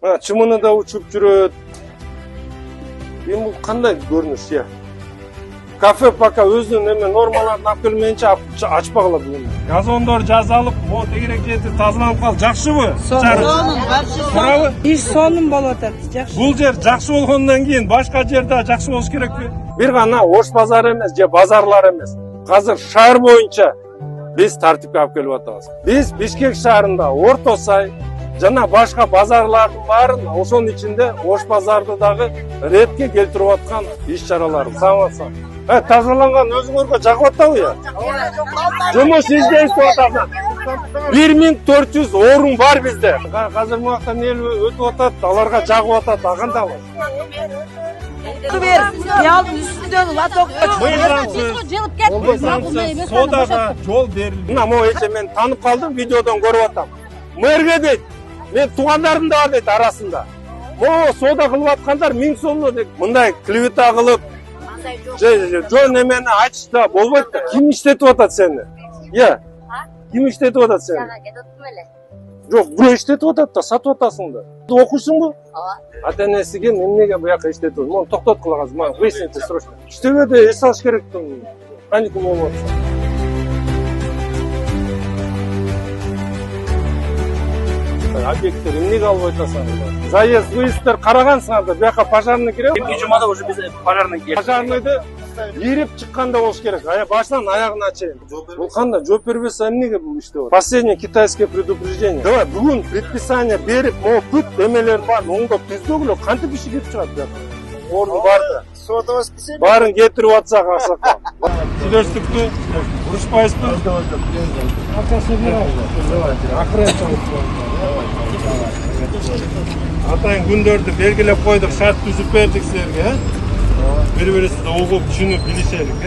Чымыны да учуп жүрөт. Эми бул кандай көрүнүш, я? Кафе пока өзүнүн эме нормаларын алып келмейинче ачпагыла бүгүн. Газондор жазалып, могу тегерек жерди тазаланып калды. Жакшыбы? Туурабы? Иш сонун болуп атат. Жакшы. Бул жер жакшы болгондон кийин башка жерде жакшы болуш керекпи? Бир гана Ош базары эмес, же базарлар эмес. Азыр шаар боюнча биз тартипке алып келип атабыз. Биз Бишкек шаарында Орто Сай жана башка базарлардын баарын ошонун ичинде Ош базарды дагы ретке келтирип аткан иш-чаралар. Саңатсаң. Тазаланган өзүңөргө жагып атабы я? Жумуш издейсип атасың. 1400 орун бар бизде. Азыр муакта эл өтүп атат, аларга жагып атат, кандайбы? Ялдын үстүндөгү лоток. Содага жол берилди. Мына могу эче мен таанып калдым, видеодон көрүп атам. Мэрге дейт, мен туугандарым да бар дейт арасында. Могу сода кылып аткандар 1000 сомдо дейт. Мындай клевета кылып, жөн эмени айтышта болбойт да. Ким иштетип атат сени? Я. Ким иштетип атат сени? Жок, бирөө иштетип атат да, сатып атасың да. Окуйсуңбу? Ооба. Ата-энесиге эмнеге буяка иштетип атат? Муну токтоткула азыр, мага выясните срочно. Иштебеде эс алыш керек да. Каникул болуп атса. Объекттер эмнеге алып атасыңар? Заезд, выездтер карагансыңар да, буяка пожарный кирет. Эки жумада уже биз пожарный келди. Пожарныйды кирип чыкканда болуш керек. Башынан аягына чейин. Бул кандай жооп бербесе эмнеге бул иштеп атат? Последнее китайское предупреждение. Давай бүгүн предписание берип, могу бүт эмелерин баарын оңдоп түздөгүлө, кантип иши кетип чыгат буяка? Орун бар да. Сода воскресенье. Баарын кетирип атсак аксакал. Сүйлөштүктү, урушпайсызбы? Атайын күндөрдү белгилеп койдук, шарт түзүп бердик силерге. Бири-бирибизди угуп, түшүнүп билишелик,